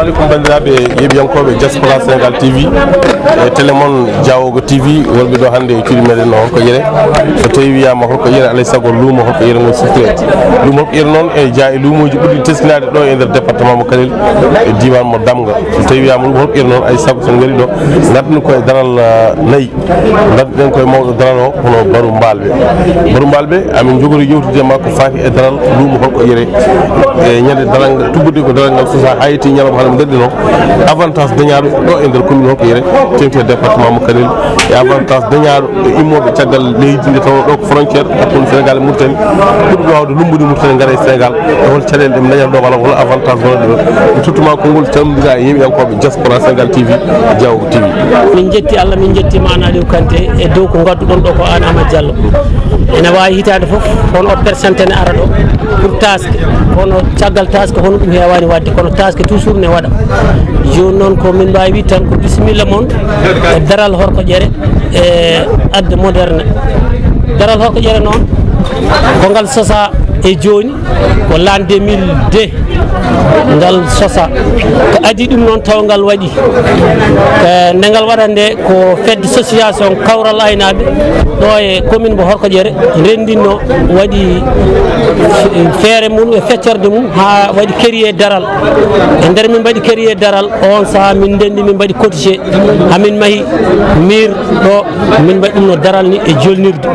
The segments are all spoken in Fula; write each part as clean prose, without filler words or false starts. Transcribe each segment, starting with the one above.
alaikum bandiraɓe yeɓiyankoɓe Diaspora Sénégal TV e télémon Diawogo TV wonɓe ɗo hannde e cuuɗi meɗen holko yere so tawi wiyama holko yere alay saago luumo holko yere ngo siftire luumo holko yere noon e jaa e luumoji ɓurɗi teskinade ɗo e nder département mo Kanel e diwan mo Damga so tawi wiyama luumo holko yere noon ay saago son gari ɗo gadduɗen koye daral nayyi gadduɗen koye mawɗo daral o hono Barou Mbalɓe amin jogori yewtude makko faati e daral luumo holko yere e ñande daral tubbude ko daral ngal sosa hayiti ñalawma haɗa gaddi noon avantage dañaɗo ɗo e nder commune holko yere tengti département mo Kanel e avantage dañaɗo e immoɓe caggal leydi nde taw ɗo ko frontiére hakkude Sénégal e Mauritanie ɓurɓe wawde lumbude Mauritanie gara e Sénégal e hol caɗele ɗe dañata ɗo walla hol avantage wona ɗo e tottuma konngol calmodira e yimɓeyankoɓe Diaspora Sénégal TV e Diawogo TV. min jetti Allah min jettima an Aliou Kanté e dow ko gadduɗon ɗo ko an Amadou Diallo ene wawi hitade foof hono o percente ne ara ɗo pour taske hono caggal taske hono ɗum hewani wadde kono taske toujours ne waɗa joni noon ko min mbawi wi tan ko bisimilla moon e daral Horko Ƴere e adde moderne daral Horko Ƴere noon ko ngal sosa e joni ko l'an 2002 ngal sosa ko adi ɗum noon taw ngal waɗi nde ngal waɗande ko fedde association kawral aynaɓe ɗo e commune mo Horko Ƴere rendinno waɗi feere mum e feccorde mum ha waɗi créé daral e nder min mbaɗi créé daral on saaha min ndendi min mbaɗi cotisé hamin maahi mir ɗo min mbaɗi ɗum no daral ni e jolnirde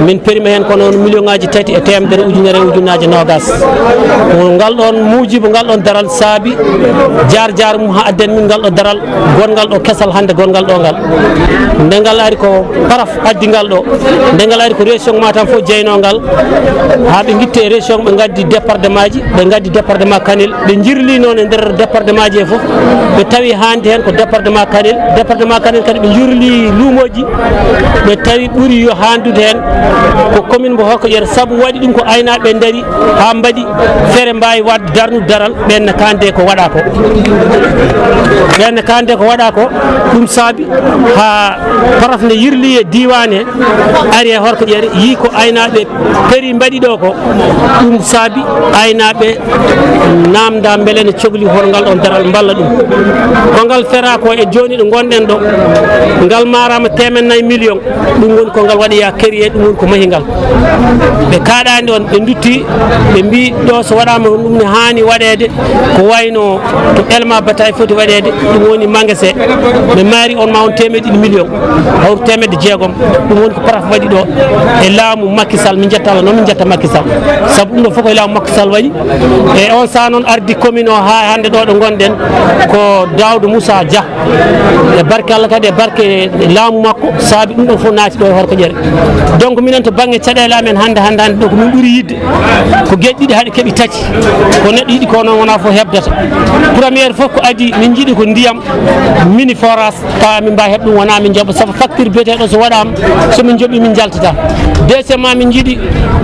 min perima hen kono million ngaji 3 e temedere ujunere ujunaje nogas ngal ɗon muujibo ngal ɗon daral saabi jar mum ha adden min ngal ɗo daral gongal ɗo kesal hande gongal ɗo ngal nde ngal ari ko paraf addi ngal ɗo nde ngal ari ko région Matam fof jeynogal ha ɓe guitte e région ɓe gaddi département ji ɓe gaddi département Kanel ɓe jirli noon e nder département ji e foof ɓe tawi hande hen ko département Kanel kadi ɓe jurli luumoji ɓe tawi ɓuuri yo handude hen ko commune mo Horko Ƴere saabu waɗi ɗum ko aynaɓe daari ha mbaɗi feere mbawi wadde darnude daral ɓenne kande ko waɗa ko ɗum saabi ha paraf nde yirli e diwan he ari e Horko Ƴere yi ko aynaɓe peeri mbaɗi ɗo ko ɗum saabi aynaɓe namda beele ne cohli holngal ɗon daral balla ɗum ko ngal fera ko e joni ɗo gonɗen ɗo ngal marama 4 million ɗum woni ko ngal waɗoya créé ɗum woni ko mahingal ɓe kaɗani on ɓe dutti ɓe mbi ɗo so waɗama ɗum ne hani waɗede ko wayno to élément bataille foti waɗede ɗum woni magasin ɓe maari on ma on 1 million hawru 600 ɗum woni ko paraf waɗi ɗo e laamu Macky Sall min jetta Allah noon min jetta Macky Sall saabu ɗum ɗo fof koye laamu Macky Sall waɗi e on saaha noon ardi commune o ha hande ɗo ɗo gonɗen ko Daoudou Moussa Dia e barke Allah kadi e barke laamu makko saabi ɗum ɗon fof naati ɗo e Horko Ƴere donc minen to banggue caɗele amen hande ɗo ko min ɓuuri yidde ko gueɗe ɗiɗi haaɗi keeɓi tati ko neɗɗo yiɗi ko noon wona fof hebdata premiére fof ko adi min jiiɗi ko ndiyam mini forage tawa min mbawi heɓ ɗum wona min jooɓa saabu facture biyeteɗo so waɗama somin jooɓi min jaltata deuxièmement min jiiɗi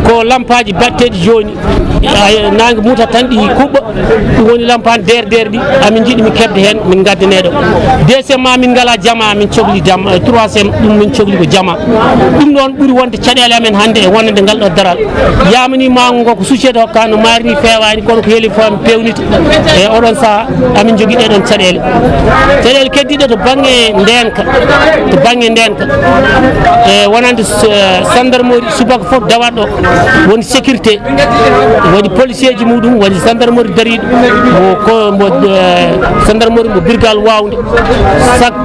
ko lampaji batteɗi joni nangue muuta tan ɗi kuɓɓa ɗum woni lampane DRDR ɗi amin jiiɗi min kebde hen min gaddaneɗo deuxièmement min ngala jama min cohli jama troisiéme ɗum min cohli ko jama ɗum ɗon ɓuuri wonde caɗele amen hande e wonande ngal ɗo daral yamani mango ngo ko société hokka no marini fewani kono ko heeli fo mi pewnita e oɗon saaha amin jogui ɗeɗon caɗele keddiɗe to banggue ndenka e wonande gendarmerie subaka foof dawat ɗo woni sécurité woni policier ji muɗum woni gendarmerie dariɗo mo gendarmerie mo birgal wawde chaque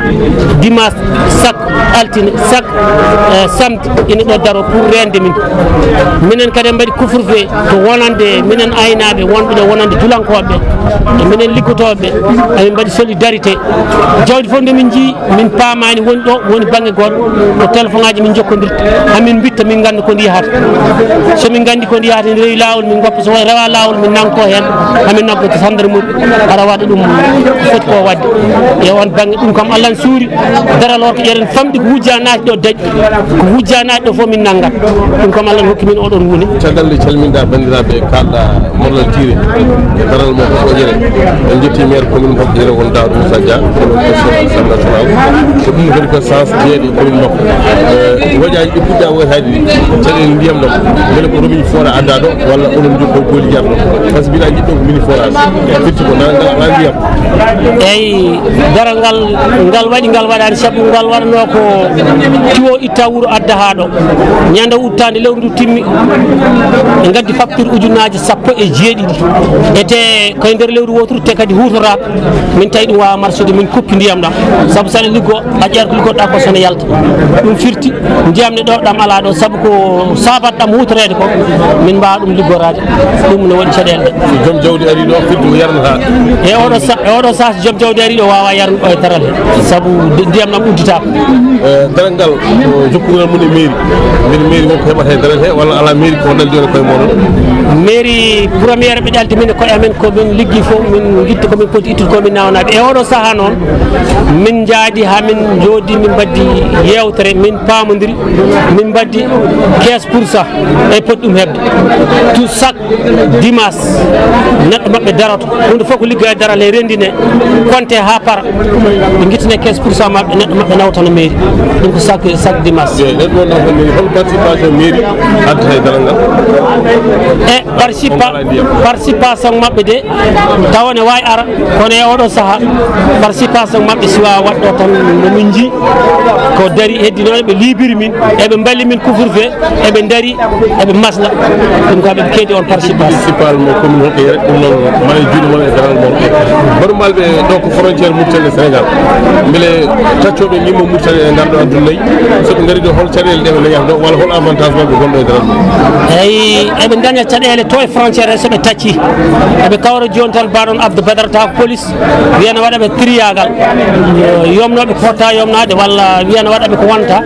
dimanche chaque altine chaque samedi ina ɗo daro pour rende minen kadi mbaɗi couvre-feu to wonande minen aynaɓe wonɓe ɗo wonande julankoɓe e minen liggotoɓe emin mbaɗi solidarité jawdi fof nde min jii min paamani woni ɗo woni banggue goɗɗo ko téléphone ngaji min jokkodirta hamin bitta min ganda ko ndi yahata somin gandi ko ndi yahata en rewi lawol min goppa so rewa lawol min nanko hen hamin naggoto gendarmerie ara waɗa ɗum foti ko wadde e on banggue ɗum kam Allah ne suuri daral Horko Ƴere famɗi ko wujja naati ɗo daƴƴi ko wujja naati ɗo fof min naggat ɗum kam Allah ne hokki min oɗon woni caggal nde calminɗa bandiraɓe kalɗa mollal tire hokkire daral mo Hokkere en jetti maire commune Hokkere won Daoud Moussa Dia président national ko ɗum kadi ko sens jeeɗi commune makko woƴaji ɗi puɗɗa woytade ɗi caɗele ndiyam ɗam beele ko robiñ fora adda ɗo walla onon jokko gooli jam ɗo par ce que mbiɗa jiɗɗo ko mini forage firti ko ala ndiyam eyyi daral ngal waɗi ngal waɗani saabu ngal waɗano ko tiwo itta wuuro adda ha ɗo ñande uttande lewru ndu timmi ɓe gaddi facture ujunaji 17 ete koye nder lewru woturu te kadi hutoraka min tawi ɗum wawa marsude min kuppi ndiyam ɗam saabu saɗa liggo a ƴeerat ko liggoɗa ko sone yalta ɗum firti ndiyam ne ɗo ɗam ala ɗo saabu ko sabat ɗam hutorede ko min mbawa ɗum liggorade ɗum ne waɗi caɗele ɗe joom jawdi ari ɗo firti ko yarnata e oɗo sah joom jawdi ari ɗo wawa yarnuɗo e daral he saabu ndiyam ɗam udditaka daral ngal jokkugal mum e mairie mbiɗa mairie wonko heɓata e daral he walla ala mairie ko ɗal joni koye moɗon mairie premiére ɓe ɗalti min e koye amen komin liggi fof min guitta komin poti ittude komin nawnaɓe e oɗo saaha noon min jaadi ha min jooɗi min mbaddi yewtere min pamodiri min mbaddi 15% e poti ɗum hebde tout chaque dimanche neɗɗo mabɓe daroto hunde fof ko liggoya daral e rendine compté ha para ɓe guittane 15% mabɓe neɗɗo mabɓe nawtano mairie ɗum ko chaque dimanche hol participation mairie addata e daral ngal e participation mabɓe de taw ne wawi ara kono e oɗo saaha participation mabɓe si wawa waɗɗo tan nomin ji ko daari heddinoɓe ɓe libiri min eɓe balli min couvre-feu eɓe daari eɓe masla ɗum kam ɓe keedi on participation mo commune Hokkere ɗum noon mane juuɗe mon e daral mon baɗumalɓe ɗo ko frontiére Mauritanie Sénégal beele taccoɓe ñimmo Mauritanie e ngarɗo addu nayyi soɓe gaari ɗo hol caɗele ɗeɓe dañata ɗo walla hol avantage mabɓe gonɗo e daral mon eyyi eɓe daña caɗele to e frontiére he soɓe tacci eɓe kawra joni tan mbaɗon abde badarata ko police wiyana waɗaɓe triyagal yomnoɓe ko fotta yomnade walla wiyana waɗaɓe ko wonta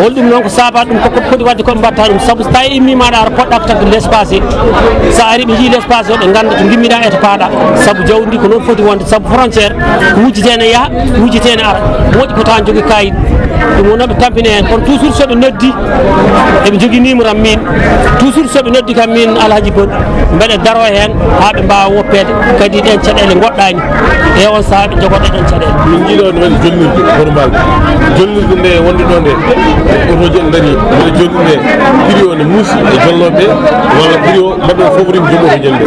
holɗum noon ko sabat ɗum koko foti wadde koɓe mbatta ɗum saabu so tawi immimaɗa ara poɗɗa ko tagde l' espacé sa ari ɓe jii l' espacé o ɓe ganda to gimmiɗa e to paaɗa saabu jawdi ndi ko noon foti wonde saabu frontiére ko wujjitene yaaha wujjitene ara moƴƴi ko tawa jogui kayit ɗum won noɓe tampine hen kono toujours soɓe noddi eɓe jogui numéro am min toujours soɓe noddi kam min Alhaji Bon mbeɗe daro hen ha ɓe mbawa woppede kadi ɗen caɗele goɗɗani e on saaha ɓe jogoɗe ɗen caɗele min jiiɗo no waɗi jolnirde hono mbalɓe jolnirde nde wonde ɗo nde otoji en daari mbeɗa jolni nde prix o ne muusi e jolnoɓe walla prix o mbaɗo favorim joom oto jolde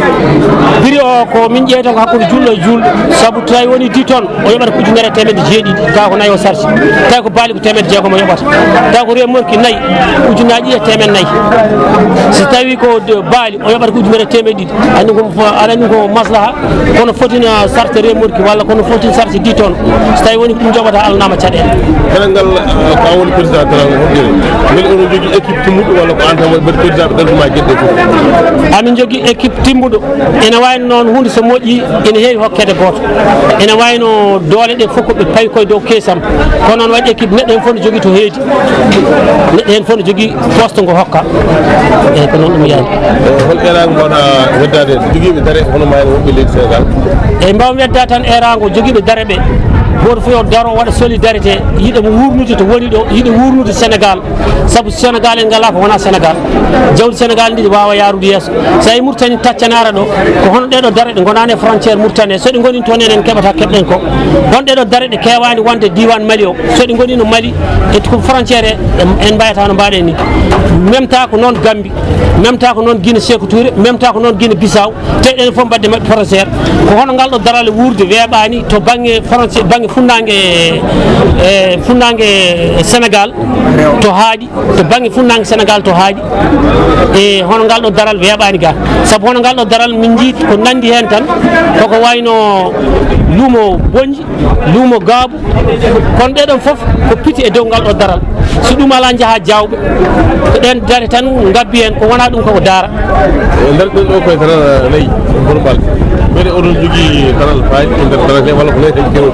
prix o ko min ƴeyta ko hakkude julɗo e julɗo saabu tawi woni 10 tonnes o yoɓata ko ujunere temedde jeeɗiɗi taw ko nayi o sarsi tawi ko baali ko temedde jeegom o yoɓata taw ko remorki nayyi ujunaji ɗiɗi e temen nayyi so tawi ko baali o yoɓata ko ujunere temedde ɗiɗi aɗa ko maslaha kono fotina sarte remorki walla kono foti sarte 10 tonnes so tawi woni ko ɗum joɓata alnama caɗele daral ngal ko an woni président daral Hokkere beele onon jogui équipe timmuɗo walla ko an tan waɗi président ɓe ɗaltuma gueɗɗe fof amin jogui équipe timmuɗo ene wayno noon hunde so moƴƴi ene heewi hokkede goto ene wayno doole ɗe fof koɓe pawi koye dow keesam kono noon waɗi équipe neɗɗo hen fof ne jogui to heedi neɗɗo hen fof ne jogui poste ngo hokka eyyi ko noon ɗum yaani hol erago mbaɗa weddade joguiɓe daare hono mayno wonɓe leydi Sénégal eyyi mbawmi wedda tan erago joguiɓe daare ɓe goto fof yo daro waɗa solidarité yiiɗa mo wurnude to woni ɗo yiiɗa wurnude Sénégal saabu Sénégal en ngala ko wona Sénégal jawdi Sénégal ndi wawa yarude yeeso so tawi Mauritanie taccane ara ɗo ko hono ɗeɗo daare ɗe gonani e frontiére Mauritanie soɗi goni toon enen keɓata keɓɗen ko hon ɗeɗo daare ɗe kewani wonde diwan Mali o soɗi goni no Mali e ko frontiére en mbayata no mbaɗen ni même ta ko noon Gambie même ta ko noon Guinée Sékou Touré même ta ko noon Guinée Bissau teɗen fof mbadde mabɓe frontiére ko hono ngal ɗo daral wurde weeɓani to banggue frontiére banggue funnague Sénégal to haaɗi to banggue funnague Sénégal to haaɗi e hono ngal ɗo daral weeɓani ga saabu hono ngal ɗo daral min jiit ko nandi hen tan koko wayno luumo Bonji luumo Gaabu kono ɗeɗon foof ko piti e dow ngal ɗo daral so ɗum ala jaaha Diawɓe ko ɗen daare tan gabbi hen ko wona ɗum koko daara nder ɗen ɗo koye tan nayyi hono mbalɓe mbere oɗon jogii daral baali e nder daral he walla ko leydi kewol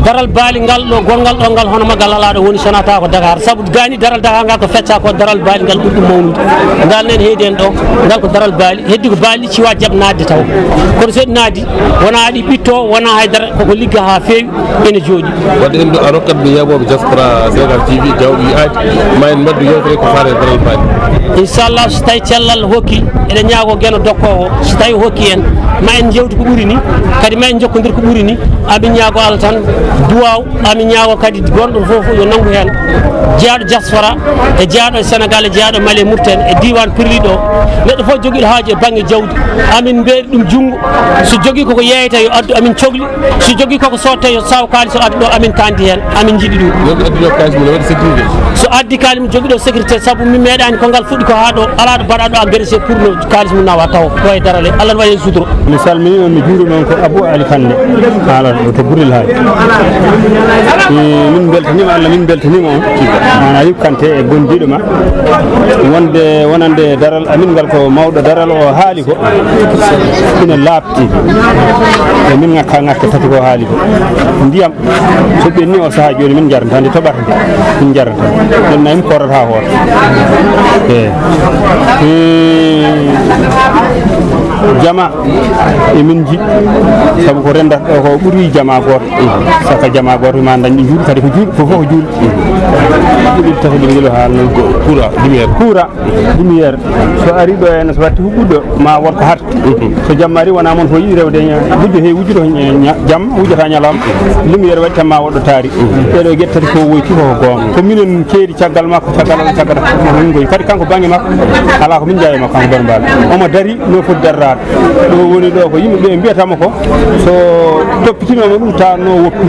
daral baali ngal ɗo gongal ɗo ngal hono magal alaɗo woni sonata ko Dakar sabu gani daral Dakar ngal ko fecca ko daral baali ngal ɓurɗum mawnude ngal nen heedi en ɗo ngal ko daral baali heddi ko baali ciwa jaab nadde taw kono so naadi wona aɗi ɓitto wona haydara koko ligga ha feewi ene jooɗi wadde en a rokkat ɓe yaɓoɓe diaspora Sénégal TV jawɗi aadi ma en mbaddu yewtere ko faare daral baali inchallah so tawi cellal hokki eɗen ñaago gueno dokkowo so tawi hokki en ma en jewtu ko ɓuuri ni kadi ma en jokkodir ko ɓuuri ni amin ñaago Allah tan duwaw amin ñaago kadi gonɗo fof yo nanggu hen jeeyaɗo diaspora e jeeyaɗo Sénégal e jeeyaɗo Mali e Mauritanie e diwan pirliɗo neɗɗo fof joguiɗo haaji e banggue jawdi amin mbeɗi ɗum junggo so jogui koko yeyata yo addu amin cohli so jogui koko sotte yo saw kalis o addu ɗo amin kandi hen amin jiiɗi ɗum so addi kalis mum jogui ɗo sécurité saabu mi meeɗani ko ngal fuɗɗi ko ha ɗo ala ɗo mbaɗa ɗo agressé pour no kalis mum nawa taw ɗo e darale Allah ne waɗi hen sutoro mi salmini on mi juuri noon ko Abou Ali Kande haalaɗo ɗo to Burel Haay min beltanima Allah min beltanima on an Ayib Kanté e gondiɗo ma wonande daral amin ngal ko mawɗo daral o haali ko ina laabti e min ŋakka tati ko haali ko ndiyam so ɓenni o saaha joni min jarata nde toɓata min jarata ɗum nayi mi korata hoore jama emin jiɗi sabu ko rendata ɗo ko ɓuuri jama goto saka jama goto ma dañɗi juuɗi kadi ko juuɗi fof ko juuɗi ɗiɗi tati ɗi ngelo haal noon coura lumiére so ari ɗo ene so watti huɓɓuɗo ma wonko hatta so jamma ari wona moon fo yiɗi rewde wujjo he wujjuɗo jamma wujjata ñalawma lumiére waɗi tan ma woɗɗo taari ɗeɗo gueɗe tati ko woyti koko gonga ko minen keedi caggal makko caggal min goyi kadi kanko banggue makko ala ko min jawi makko kanko Bano Balo omo dari no foti darrade ɗo woni ɗo ko yimɓeɓe mbiyatama ko so toppitinoma ɗum ta no woppi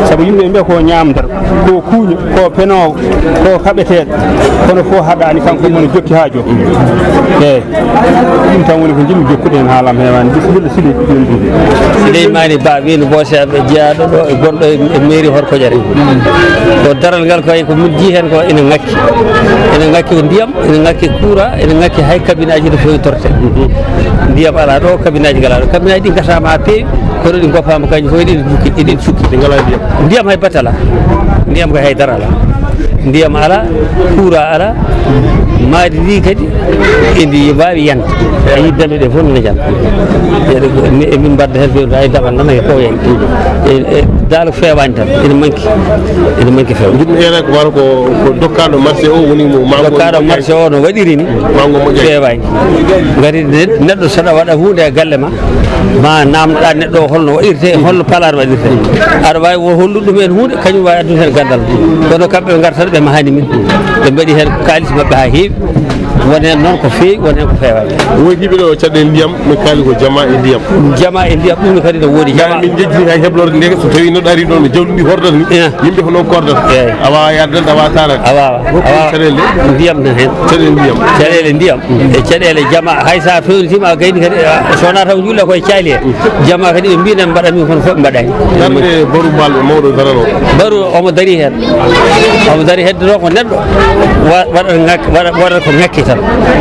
saabu yimɓeɓe mbiya ko ñamdata ko kuuño ko penowo ko kaɓeteɗo kono fof haɗani kanko mono jokki ha jokki eyyi ɗum tan woni ko jimmi jokkude hen haalam hewani bisimilla Souleymani Ba wino Bosaɓe jeeyaɗo ɗo e gonɗo e mairie Horkodiéré ko daral ngal koy ko min jii hen ko ene ngakki ko ndiyam ene ngakki courant ene ngakki hay kabineji no foyi torte ndiyam ala ɗo kabineji ngala ɗo kabineji ɗi gasama ha peewi kono ɗi goppama kañum fof eɗin cukki ɗi ngala ndiyam hay battala ndiyam ko haydara ala ndiyam ala courant ala maadi ndi kadi indi wawi yanta ayi damɓe ɗe fof nene janta emin mbadda hen fewde hay damal nana ko yen daal fewani tan ene manki few jiɗmi ene ko wara ko dokkaɗo marché o woni mo dokkaɗo marché o no waɗiri ni fewani gari neɗɗo saɗa waɗa hunde e galle ma namdoɗa neɗɗo o holno waɗirte holno palar waɗirte aɗa wawi hollude ɗum hen hunde kañum wawi addude hen gandal kono kamɓe ɓe gartata ɓe mahani min ɓe mbaɗi hen kalis mabɓe ha heewi woni hen noon ko feewi woni hen ko fewani woytiɓe ɗo caɗɗe ndiyam mi kaali ko jama e ndiyam ɗum kadi no woodi jama min jejjini hay heblorde nde so tawi neɗɗo ari ɗon no jawɗi ɗi hordata ni yimɓe ko noon kordata a wawa yaddande a wawa tarade a wawa caɗele ndiyam nan hen caɗele ndiyam e caɗele jama hay sa fewnitima a gayni kadi sowona taw juuɗe koye caali he jama kadi ɓe mbinen mbaɗat min kono fof ɓe mbaɗani darde Barou Balɓe mawɗo darano Barou omo dari hen heddoto ko neɗɗo waɗata ko ngakki tan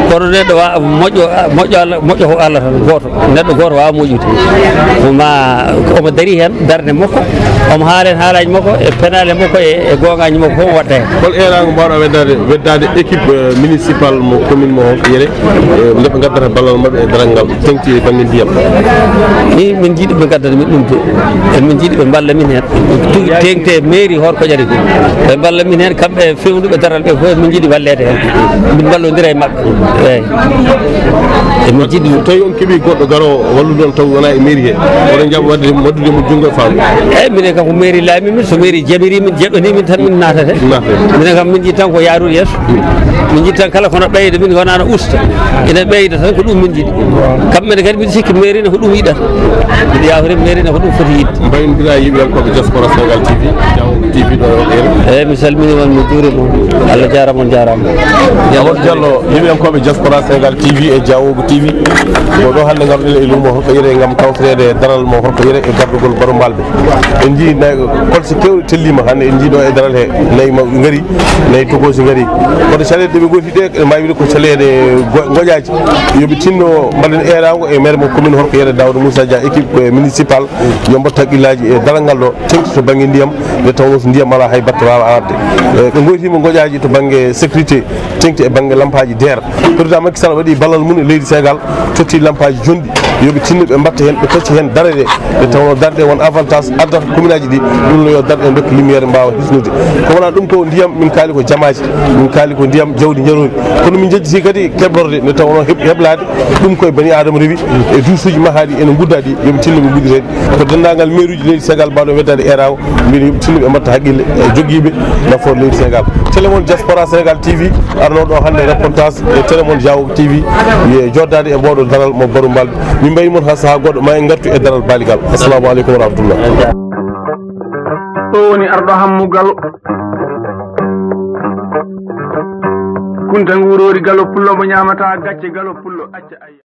kono neɗɗo wawa moƴƴo ko Allah tan goto neɗɗo goto wawa moƴƴude ma omo dari hen darde makko omo haala hen haalaji makko e penale makko e gongaji makko fof watta hen hol erago mbawɗa weddade équipe municipal mo commune mo Honkoyéré ndeɓe gaddata ballal mabɓe e daral ngal tengti e banggue ndiyam ni min jiiɗi ɓe gaddata min ɗum de min jiiɗi ɓe balla min hen tengte mairie Horkodiéré ɓe balla min hen kamɓe fewnuɓe daral ɓe fof min jiiɗi wallede hen min ballodira e mabɓe eyyi emin jiiɗi ɗum tawi on keeɓi goɗɗo garowo wallude on taw wona e mairie he oɗon jaɓa waddude mo junggo e faamu eyyi minen kam ko mairie laami min so mairie jaɓiri min jeɗɗoni min tan min natate minen kam min jiiɗi tan ko yaarude yeeso min jiiɗi tan kala kono ɓeyda min wonano usta ina ɓeyda tan ko ɗum min jiiɗi kamɓene kadi mbiɗa sikki mairie ne ko ɗum yiɗata mbiɗa yawre mairie ne ko ɗum foti yidde mbayodira yiɓeyankoɓe diaspora Sénégal TV Diawogo TV ɗo eyyi mi salmini on mi juurima Allah jarama on jarama Amadou Diallo yiɓeyankoɓe diaspora Sénégal TV e Diawogo TV ɗo hannde garɗen e lumo holko yere gam tawtorede daral mo holko yere e gardugol baro mbalɓe en jii kolse kewɗe tellima hannde en jiiɗo e daral he nayyi mawɓe gaari nayyi togosi gaari kono caɗele ɗeɓe gooti ɗe ene mbawi ko caɗele goƴaji yooɓe tinno mbaɗen erago e maire mo commune holko yere Daouda Moussa Dia équipe municipal yo mbatta haqqillaji e daral ngal ɗo tengti to banggue ndiyam nde tawno so ndiyam ala hay batta wawa arde ɓe goytima goƴaji to banggue sécurité tengti e banggue lampaji DER président Macky Sall waɗi ballal mum e leydi Sénégal totti lampaji jonɗi yooɓe tinno ɓe mbatta hen ɓe tacci hen darde nde tawno darde won avantage addata commune aji ɗi ɗum no yo darde en dokki lumiére mbawa hisnude ko wona ɗum ko ndiyam min kaali ko jamaji min kaali ko ndiyam jawdi jarori kono min jejjiti kadi keblorde nde tawno heblade ɗum koye bani adama rewi e duusuji mahaɗi ene gudda ɗi yooɓe tinno ɓe gudditede ko dendagal maire uji leydi Sénégal mbaɗo weddade erawo mbiɗa yooɓe tinno ɓe mbatta haqqille e joguiɓe nafoore leydi Sénégal télémon diaspora Sénégal TV arnoɗo hannde reportage e télémon Diawo TV e joddade e mboɗo daral mo Barou Mbalɓe min mbayi moon ha saaha goɗɗo ma en gartu e daral Baligal. Assalamu aleykum wa rahmatullah. ɗo woni arɗo hammugal kunta nguurori galo pullo mo ñamata gacce galo pullo acca